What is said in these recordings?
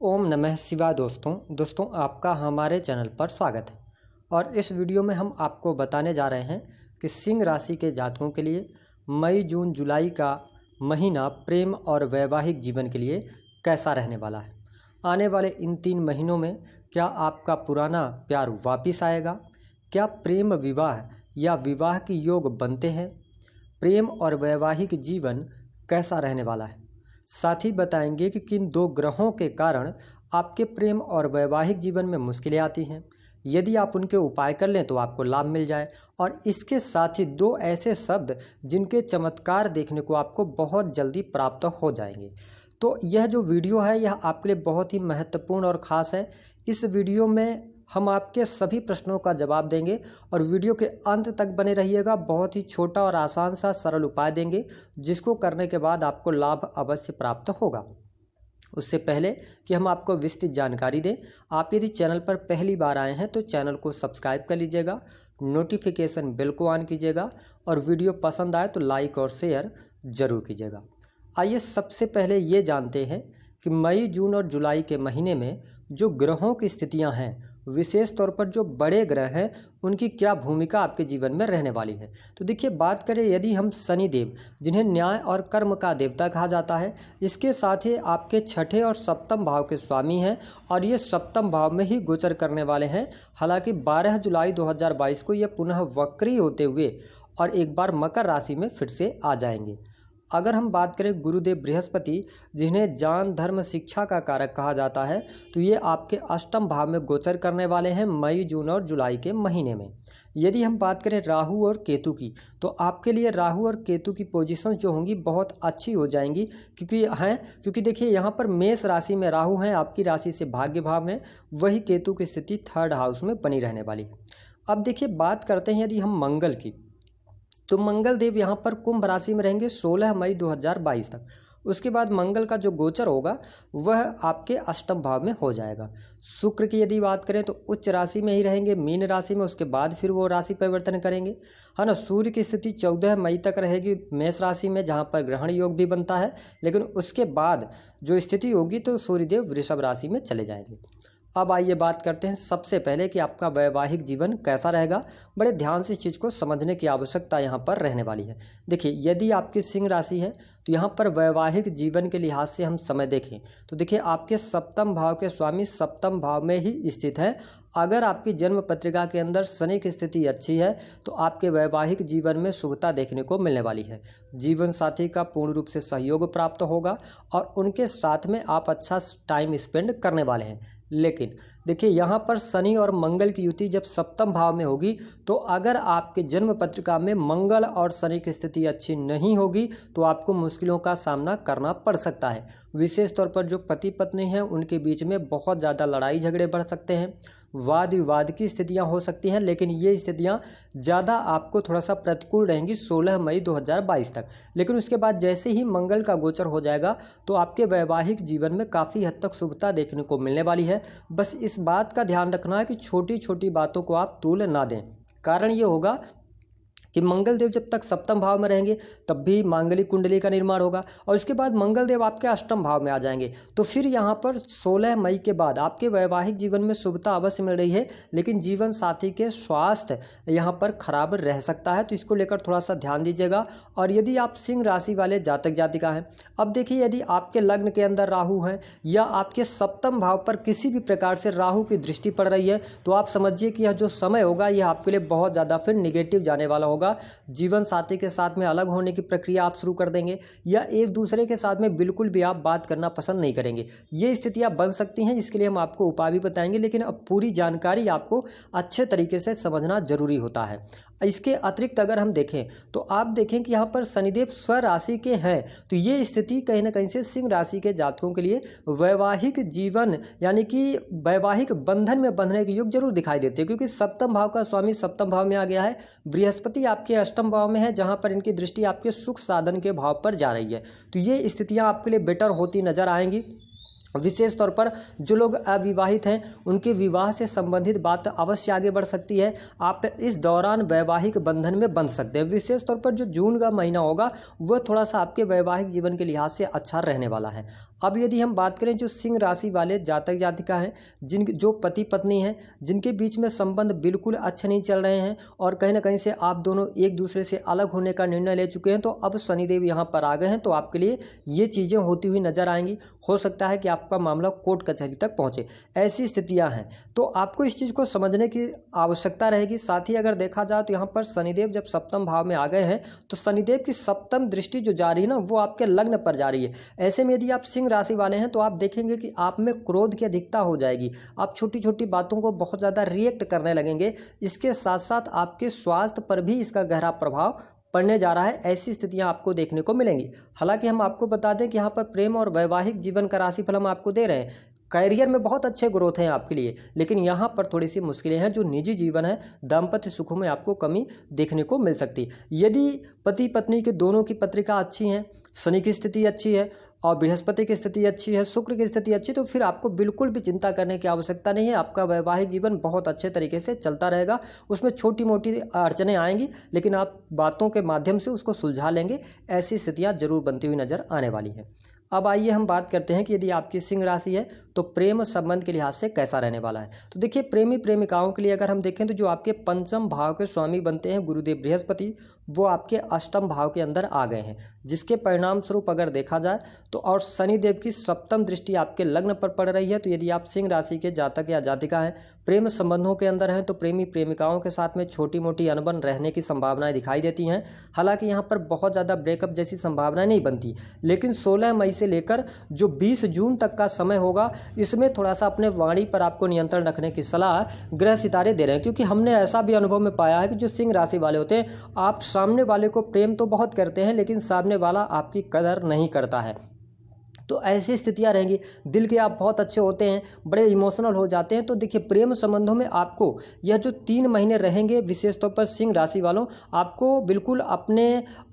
ओम नमः शिवाय। दोस्तों आपका हमारे चैनल पर स्वागत है। और इस वीडियो में हम आपको बताने जा रहे हैं कि सिंह राशि के जातकों के लिए मई जून जुलाई का महीना प्रेम और वैवाहिक जीवन के लिए कैसा रहने वाला है। आने वाले इन 3 महीनों में क्या आपका पुराना प्यार वापस आएगा? क्या प्रेम विवाह या विवाह के योग बनते हैं? प्रेम और वैवाहिक जीवन कैसा रहने वाला है? साथ ही बताएंगे कि किन 2 ग्रहों के कारण आपके प्रेम और वैवाहिक जीवन में मुश्किलें आती हैं। यदि आप उनके उपाय कर लें तो आपको लाभ मिल जाए। और इसके साथ ही 2 ऐसे शब्द जिनके चमत्कार देखने को आपको बहुत जल्दी प्राप्त हो जाएंगे। तो यह जो वीडियो है यह आपके लिए बहुत ही महत्वपूर्ण और ख़ास है। इस वीडियो में हम आपके सभी प्रश्नों का जवाब देंगे और वीडियो के अंत तक बने रहिएगा। बहुत ही छोटा और आसान सा सरल उपाय देंगे जिसको करने के बाद आपको लाभ अवश्य प्राप्त होगा। उससे पहले कि हम आपको विस्तृत जानकारी दें, आप यदि चैनल पर पहली बार आए हैं तो चैनल को सब्सक्राइब कर लीजिएगा, नोटिफिकेशन बेल को ऑन कीजिएगा और वीडियो पसंद आए तो लाइक और शेयर ज़रूर कीजिएगा। आइए सबसे पहले ये जानते हैं कि मई जून और जुलाई के महीने में जो ग्रहों की स्थितियां हैं, विशेष तौर पर जो बड़े ग्रह हैं, उनकी क्या भूमिका आपके जीवन में रहने वाली है। तो देखिए, बात करें यदि हम शनिदेव, जिन्हें न्याय और कर्म का देवता कहा जाता है, इसके साथ ही आपके 6ठे और 7वें भाव के स्वामी हैं और ये 7वें भाव में ही गोचर करने वाले हैं। हालांकि 12 जुलाई 2022 को ये पुनः वक्री होते हुए और एक बार मकर राशि में फिर से आ जाएंगे। अगर हम बात करें गुरुदेव बृहस्पति, जिन्हें ज्ञान धर्म शिक्षा का कारक कहा जाता है, तो ये आपके 8वें भाव में गोचर करने वाले हैं मई जून और जुलाई के महीने में। यदि हम बात करें राहु और केतु की, तो आपके लिए राहु और केतु की पोजीशन जो होंगी बहुत अच्छी हो जाएंगी क्योंकि देखिए यहाँ पर मेष राशि में राहु हैं, आपकी राशि से भाग्य भाव में, वही केतु की स्थिति 3rd हाउस में बनी रहने वाली है। अब देखिए, बात करते हैं यदि हम मंगल की, तो मंगल देव यहाँ पर कुंभ राशि में रहेंगे 16 मई 2022 तक। उसके बाद मंगल का जो गोचर होगा वह आपके 8वें भाव में हो जाएगा। शुक्र की यदि बात करें तो उच्च राशि में ही रहेंगे, मीन राशि में, उसके बाद फिर वो राशि परिवर्तन करेंगे, है ना। सूर्य की स्थिति 14 मई तक रहेगी मेष राशि में, जहाँ पर ग्रहण योग भी बनता है, लेकिन उसके बाद जो स्थिति होगी तो सूर्यदेव वृषभ राशि में चले जाएंगे। अब आइए बात करते हैं सबसे पहले कि आपका वैवाहिक जीवन कैसा रहेगा। बड़े ध्यान से इस चीज़ को समझने की आवश्यकता यहाँ पर रहने वाली है। देखिए, यदि आपकी सिंह राशि है तो यहाँ पर वैवाहिक जीवन के लिहाज से हम समय देखें तो देखिए, आपके 7वें भाव के स्वामी 7वें भाव में ही स्थित है। अगर आपकी जन्म पत्रिका के अंदर शनि की स्थिति अच्छी है तो आपके वैवाहिक जीवन में शुभता देखने को मिलने वाली है। जीवन साथी का पूर्ण रूप से सहयोग प्राप्त होगा और उनके साथ में आप अच्छा टाइम स्पेंड करने वाले हैं। लेकिन देखिए, यहाँ पर शनि और मंगल की युति जब 7वें भाव में होगी तो अगर आपके जन्म पत्रिका में मंगल और शनि की स्थिति अच्छी नहीं होगी तो आपको मुश्किलों का सामना करना पड़ सकता है। विशेष तौर पर जो पति पत्नी हैं उनके बीच में बहुत ज़्यादा लड़ाई झगड़े बढ़ सकते हैं, वाद विवाद की स्थितियां हो सकती हैं, लेकिन ये स्थितियां ज़्यादा आपको थोड़ा सा प्रतिकूल रहेंगी 16 मई 2022 तक। लेकिन उसके बाद जैसे ही मंगल का गोचर हो जाएगा तो आपके वैवाहिक जीवन में काफ़ी हद तक शुभता देखने को मिलने वाली है। बस इस बात का ध्यान रखना है कि छोटी छोटी बातों को आप तूल ना दें। कारण ये होगा कि मंगल देव जब तक 7वें भाव में रहेंगे तब भी मांगलिक कुंडली का निर्माण होगा और उसके बाद मंगल देव आपके 8वें भाव में आ जाएंगे। तो फिर यहाँ पर 16 मई के बाद आपके वैवाहिक जीवन में शुभता अवश्य मिल रही है, लेकिन जीवन साथी के स्वास्थ्य यहाँ पर खराब रह सकता है, तो इसको लेकर थोड़ा सा ध्यान दीजिएगा। और यदि आप सिंह राशि वाले जातक जातिका हैं, अब देखिए, यदि आपके लग्न के अंदर राहु हैं या आपके 7वें भाव पर किसी भी प्रकार से राहु की दृष्टि पड़ रही है तो आप समझिए कि यह जो समय होगा यह आपके लिए बहुत ज़्यादा फिर निगेटिव जाने वाला होगा। जीवन साथी के साथ में अलग होने की प्रक्रिया आप शुरू कर देंगे या एक दूसरे के साथ में बिल्कुल भी आप बात करना पसंद नहीं करेंगे। ये स्थितियां बन सकती हैं, इसके लिए हम आपको उपाय भी बताएंगे, लेकिन अब पूरी जानकारी आपको अच्छे तरीके से समझना जरूरी होता है। इसके अतिरिक्त अगर हम देखें तो आप देखें कि यहाँ पर शनिदेव स्वराशि के हैं, तो ये स्थिति कहीं ना कहीं से सिंह राशि के जातकों के लिए वैवाहिक जीवन यानी कि वैवाहिक बंधन में बंधने के योग जरूर दिखाई देते हैं, क्योंकि 7वें भाव का स्वामी 7वें भाव में आ गया है। बृहस्पति आपके 8वें भाव में है, जहाँ पर इनकी दृष्टि आपके सुख साधन के भाव पर जा रही है। तो ये स्थितियाँ आपके लिए बेटर होती नजर आएंगी। विशेष तौर पर जो लोग अविवाहित हैं उनके विवाह से संबंधित बात अवश्य आगे बढ़ सकती है। आप इस दौरान वैवाहिक बंधन में बंध सकते हैं। विशेष तौर पर जो जून का महीना होगा वह थोड़ा सा आपके वैवाहिक जीवन के लिहाज से अच्छा रहने वाला है। अब यदि हम बात करें जो सिंह राशि वाले जातक जातिका हैं, जो पति पत्नी हैं, जिनके बीच में संबंध बिल्कुल अच्छे नहीं चल रहे हैं और कहीं ना कहीं से आप दोनों एक दूसरे से अलग होने का निर्णय ले चुके हैं, तो अब शनिदेव यहाँ पर आ गए हैं, तो आपके लिए ये चीज़ें होती हुई नजर आएंगी। हो सकता है कि आपका मामला कोर्ट कचहरी तक पहुंचे, ऐसी स्थितियां हैं। तो आपको इस चीज़ को समझने की आवश्यकता रहेगी। साथ ही अगर देखा जाए तो यहाँ पर शनिदेव जब सप्तम भाव में आ गए हैं तो शनिदेव की सप्तम दृष्टि जो जा रही है ना, वो आपके लग्न पर जा रही है। ऐसे में यदि आप सिंह राशि वाले हैं तो आप देखेंगे कि आप में क्रोध की अधिकता हो जाएगी। आप छोटी छोटी बातों को बहुत ज़्यादा रिएक्ट करने लगेंगे। इसके साथ साथ आपके स्वास्थ्य पर भी इसका गहरा प्रभाव पड़ने जा रहा है। ऐसी स्थितियां आपको देखने को मिलेंगी। हालांकि हम आपको बता दें कि यहाँ पर प्रेम और वैवाहिक जीवन का राशिफल हम आपको दे रहे हैं। कैरियर में बहुत अच्छे ग्रोथ हैं आपके लिए, लेकिन यहाँ पर थोड़ी सी मुश्किलें हैं। जो निजी जीवन है, दाम्पत्य सुखों में आपको कमी देखने को मिल सकती है। यदि पति पत्नी के दोनों की पत्रिका अच्छी है, शनि की स्थिति अच्छी है और बृहस्पति की स्थिति अच्छी है, शुक्र की स्थिति अच्छी, तो फिर आपको बिल्कुल भी चिंता करने की आवश्यकता नहीं है। आपका वैवाहिक जीवन बहुत अच्छे तरीके से चलता रहेगा। उसमें छोटी मोटी अड़चनें आएंगी, लेकिन आप बातों के माध्यम से उसको सुलझा लेंगे। ऐसी स्थितियां जरूर बनती हुई नजर आने वाली हैं। अब आइए हम बात करते हैं कि यदि आपकी सिंह राशि है तो प्रेम संबंध के लिहाज से कैसा रहने वाला है। तो देखिए, प्रेमी प्रेमिकाओं के लिए अगर हम देखें तो जो आपके पंचम भाव के स्वामी बनते हैं गुरुदेव बृहस्पति, वो आपके अष्टम भाव के अंदर आ गए हैं, जिसके परिणाम स्वरूप अगर देखा जाए तो और शनिदेव की सप्तम दृष्टि आपके लग्न पर पड़ रही है। तो यदि आप सिंह राशि के जातक या जातिका हैं, प्रेम संबंधों के अंदर हैं, तो प्रेमी प्रेमिकाओं के साथ में छोटी मोटी अनबन रहने की संभावनाएं दिखाई देती हैं। हालांकि यहाँ पर बहुत ज़्यादा ब्रेकअप जैसी संभावनाएं नहीं बनती, लेकिन 16 मई से लेकर जो 20 जून तक का समय होगा, इसमें थोड़ा सा अपने वाणी पर आपको नियंत्रण रखने की सलाह ग्रह सितारे दे रहे हैं। क्योंकि हमने ऐसा भी अनुभव में पाया है कि जो सिंह राशि वाले होते हैं, आप सामने वाले को प्रेम तो बहुत करते हैं, लेकिन सामने वाला आपकी कदर नहीं करता है। तो ऐसी स्थितियां रहेंगी। दिल के आप बहुत अच्छे होते हैं, बड़े इमोशनल हो जाते हैं। तो देखिए, प्रेम संबंधों में आपको यह जो 3 महीने रहेंगे, विशेष तौर पर सिंह राशि वालों, आपको बिल्कुल अपने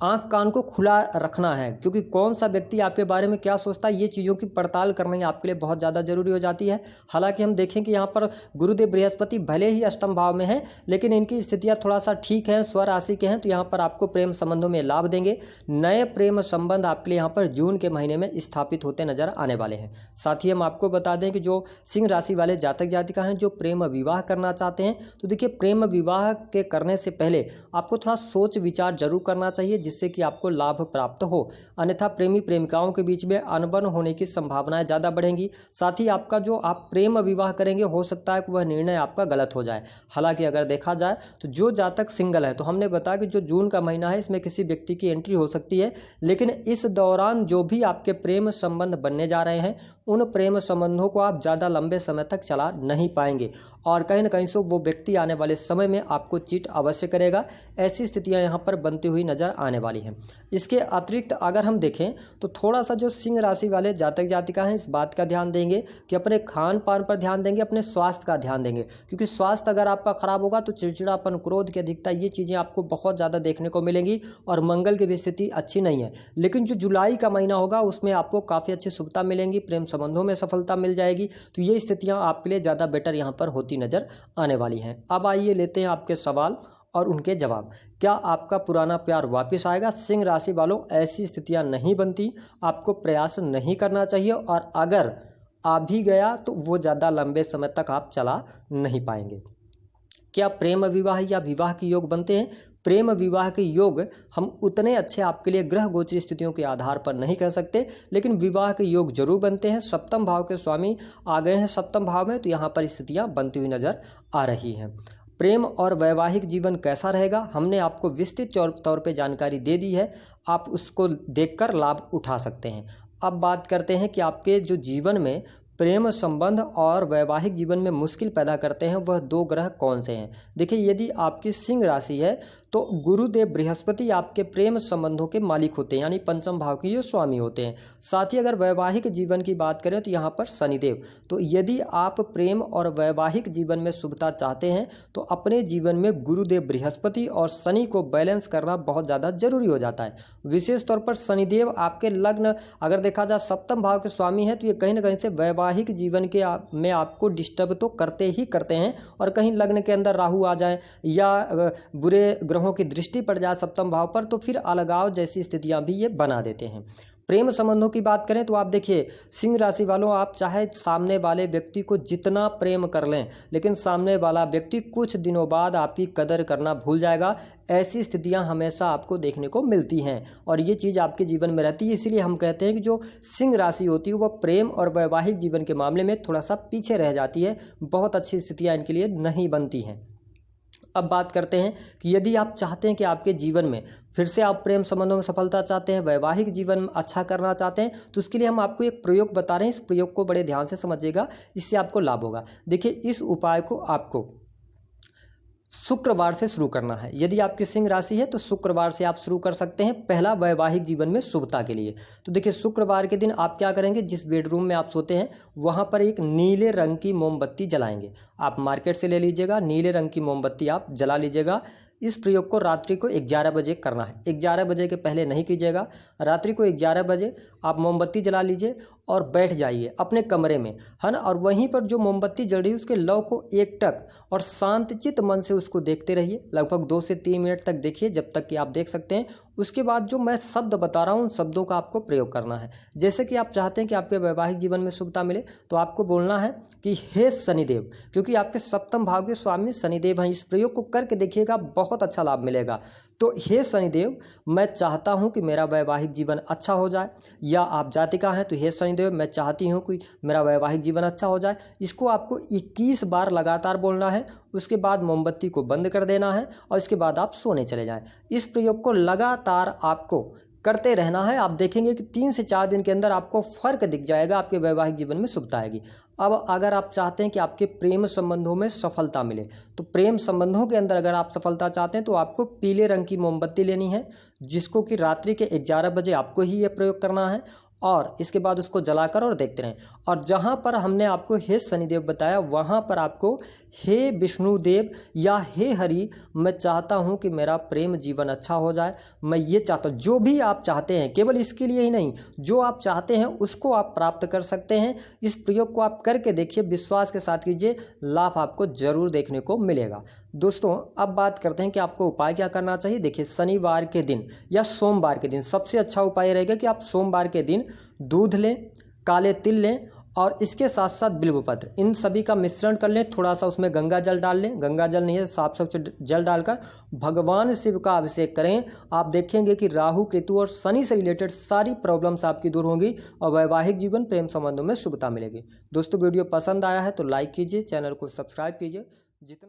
आंख कान को खुला रखना है। क्योंकि कौन सा व्यक्ति आपके बारे में क्या सोचता है, ये चीज़ों की पड़ताल करना आपके लिए बहुत ज़्यादा जरूरी हो जाती है। हालांकि हम देखें कि यहाँ पर गुरुदेव बृहस्पति भले ही अष्टम भाव में हैं, लेकिन इनकी स्थितियाँ थोड़ा सा ठीक हैं, स्वराशि के हैं, तो यहाँ पर आपको प्रेम संबंधों में लाभ देंगे। नए प्रेम संबंध आपके लिए यहाँ पर जून के महीने में स्थापित होते नजर आने वाले हैं। साथ ही हम आपको बता दें कि जो सिंह राशि वाले जातक जातिका हैं, जो प्रेम विवाह करना चाहते हैं, तो देखिए, प्रेम विवाह के करने से पहले आपको थोड़ा सोच विचार जरूर करना चाहिए, जिससे कि आपको लाभ प्राप्त हो। अन्यथा प्रेमी प्रेमिकाओं के बीच में अनबन होने की संभावनाएं ज्यादा बढ़ेंगी। साथ ही आपका जो आप प्रेम विवाह करेंगे, हो सकता है कि वह निर्णय आपका गलत हो जाए। हालांकि अगर देखा जाए तो जो जातक सिंगल है, तो हमने बताया कि जो जून का महीना है, इसमें किसी व्यक्ति की एंट्री हो सकती है, लेकिन इस दौरान जो भी आपके प्रेम संबंध बनने जा रहे हैं, उन प्रेम संबंधों को आप ज़्यादा लंबे समय तक चला नहीं पाएंगे और कहीं ना कहीं से वो व्यक्ति आने वाले समय में आपको चीट अवश्य करेगा। ऐसी स्थितियां यहाँ पर बनती हुई नजर आने वाली हैं। इसके अतिरिक्त अगर हम देखें तो थोड़ा सा जो सिंह राशि वाले जातक जातिका हैं, इस बात का ध्यान देंगे कि अपने खान पान पर ध्यान देंगे, अपने स्वास्थ्य का ध्यान देंगे। क्योंकि स्वास्थ्य अगर आपका खराब होगा तो चिड़चिड़ापन, क्रोध की अधिकता, ये चीज़ें आपको बहुत ज़्यादा देखने को मिलेंगी और मंगल की भी स्थिति अच्छी नहीं है। लेकिन जो जुलाई का महीना होगा, उसमें आपको काफ़ी अच्छी सुविधा मिलेंगी, प्रेम संबंधों में सफलता मिल जाएगी। तो ये स्थितियां आपके लिए ज़्यादा बेटर यहाँ पर होती नजर आने वाली हैं। अब आइए लेते हैं आपके सवाल और उनके जवाब। क्या आपका पुराना प्यार वापस आएगा? सिंह राशि वालों, ऐसी स्थितियां नहीं बनती, आपको प्रयास नहीं करना चाहिए और अगर आ भी गया तो वो ज़्यादा लंबे समय तक आप चला नहीं पाएंगे। क्या प्रेम विवाह या विवाह के योग बनते हैं? प्रेम विवाह के योग हम उतने अच्छे आपके लिए ग्रह गोचरी स्थितियों के आधार पर नहीं कह सकते, लेकिन विवाह के योग जरूर बनते हैं। सप्तम भाव के स्वामी आ गए हैं सप्तम भाव में, तो यहाँ पर स्थितियाँ बनती हुई नजर आ रही हैं। प्रेम और वैवाहिक जीवन कैसा रहेगा, हमने आपको विस्तृत तौर पे जानकारी दे दी है, आप उसको देखकर लाभ उठा सकते हैं। अब बात करते हैं कि आपके जो जीवन में प्रेम संबंध और वैवाहिक जीवन में मुश्किल पैदा करते हैं, वह 2 ग्रह कौन से हैं। देखिए, यदि आपकी सिंह राशि है तो गुरुदेव बृहस्पति आपके प्रेम संबंधों के मालिक होते हैं, यानी पंचम भाव के ये स्वामी होते हैं। साथ ही अगर वैवाहिक जीवन की बात करें तो यहाँ पर शनिदेव। तो यदि आप प्रेम और वैवाहिक जीवन में शुभता चाहते हैं तो अपने जीवन में गुरुदेव बृहस्पति और शनि को बैलेंस करना बहुत ज़्यादा जरूरी हो जाता है। विशेष तौर पर शनिदेव आपके लग्न अगर देखा जाए सप्तम भाव के स्वामी हैं, तो ये कहीं ना कहीं से वैवाहिक जीवन के में आपको डिस्टर्ब तो करते ही करते हैं, और कहीं लग्न के अंदर राहु आ जाए या बुरे ग्रहों की दृष्टि पड़ जाए सप्तम भाव पर, तो फिर अलगाव जैसी स्थितियां भी ये बना देते हैं। प्रेम संबंधों की बात करें तो आप देखिए सिंह राशि वालों, आप चाहे सामने वाले व्यक्ति को जितना प्रेम कर लें, लेकिन सामने वाला व्यक्ति कुछ दिनों बाद आपकी कदर करना भूल जाएगा। ऐसी स्थितियां हमेशा आपको देखने को मिलती हैं और ये चीज़ आपके जीवन में रहती है। इसीलिए हम कहते हैं कि जो सिंह राशि होती है वह प्रेम और वैवाहिक जीवन के मामले में थोड़ा सा पीछे रह जाती है, बहुत अच्छी स्थितियाँ इनके लिए नहीं बनती हैं। अब बात करते हैं कि यदि आप चाहते हैं कि आपके जीवन में फिर से आप प्रेम संबंधों में सफलता चाहते हैं, वैवाहिक जीवन अच्छा करना चाहते हैं, तो उसके लिए हम आपको एक प्रयोग बता रहे हैं। इस प्रयोग को बड़े ध्यान से समझिएगा, इससे आपको लाभ होगा। देखिए, इस उपाय को आपको शुक्रवार से शुरू करना है। यदि आपकी सिंह राशि है तो शुक्रवार से आप शुरू कर सकते हैं, पहला वैवाहिक जीवन में शुभता के लिए। तो देखिए, शुक्रवार के दिन आप क्या करेंगे, जिस बेडरूम में आप सोते हैं वहाँ पर एक नीले रंग की मोमबत्ती जलाएंगे। आप मार्केट से ले लीजिएगा, नीले रंग की मोमबत्ती आप जला लीजिएगा। इस प्रयोग को रात्रि को 11 बजे करना है, 11 बजे के पहले नहीं कीजिएगा। रात्रि को 11 बजे आप मोमबत्ती जला लीजिए और बैठ जाइए अपने कमरे में, है ना। और वहीं पर जो मोमबत्ती जल रही है उसके लौ को एकटक और शांतचित्त मन से उसको देखते रहिए। लगभग 2 से 3 मिनट तक देखिए, जब तक कि आप देख सकते हैं। उसके बाद जो मैं शब्द बता रहा हूँ उन शब्दों का आपको प्रयोग करना है। जैसे कि आप चाहते हैं कि आपके वैवाहिक जीवन में शुभता मिले, तो आपको बोलना है कि हे शनिदेव, क्योंकि आपके सप्तम भाव के स्वामी शनिदेव हैं। इस प्रयोग को करके देखिएगा, बहुत अच्छा लाभ मिलेगा। तो हे शनिदेव, मैं चाहता हूं कि मेरा वैवाहिक जीवन अच्छा हो जाए। या आप जातिका हैं तो हे शनिदेव, मैं चाहती हूं कि मेरा वैवाहिक जीवन अच्छा हो जाए। इसको आपको 21 बार लगातार बोलना है। उसके बाद मोमबत्ती को बंद कर देना है और इसके बाद आप सोने चले जाएं। इस प्रयोग को लगातार आपको करते रहना है। आप देखेंगे कि 3 से 4 दिन के अंदर आपको फर्क दिख जाएगा, आपके वैवाहिक जीवन में शुभता आएगी। अब अगर आप चाहते हैं कि आपके प्रेम संबंधों में सफलता मिले, तो प्रेम संबंधों के अंदर अगर आप सफलता चाहते हैं तो आपको पीले रंग की मोमबत्ती लेनी है, जिसको कि रात्रि के 11 बजे आपको ही ये प्रयोग करना है। और इसके बाद उसको जलाकर और देखते रहें। और जहाँ पर हमने आपको हे शनिदेव बताया, वहाँ पर आपको हे विष्णुदेव या हे हरि, मैं चाहता हूँ कि मेरा प्रेम जीवन अच्छा हो जाए। मैं ये चाहता हूँ, जो भी आप चाहते हैं, केवल इसके लिए ही नहीं, जो आप चाहते हैं उसको आप प्राप्त कर सकते हैं। इस प्रयोग को आप करके देखिए, विश्वास के साथ कीजिए, लाभ आपको जरूर देखने को मिलेगा। दोस्तों, अब बात करते हैं कि आपको उपाय क्या करना चाहिए। देखिए, शनिवार के दिन या सोमवार के दिन सबसे अच्छा उपाय रहेगा कि आप सोमवार के दिन दूध लें, काले तिल लें और इसके साथ साथ बिल्वपत्र, इन सभी का मिश्रण कर लें। थोड़ा सा उसमें गंगा जल डाल लें, गंगा जल नहीं है साफ स्वच्छ जल डालकर भगवान शिव का अभिषेक करें। आप देखेंगे कि राहु केतु और शनि से रिलेटेड सारी प्रॉब्लम्स आपकी दूर होंगी और वैवाहिक जीवन प्रेम संबंधों में शुभता मिलेगी। दोस्तों, वीडियो पसंद आया है तो लाइक कीजिए, चैनल को सब्सक्राइब कीजिए। जितना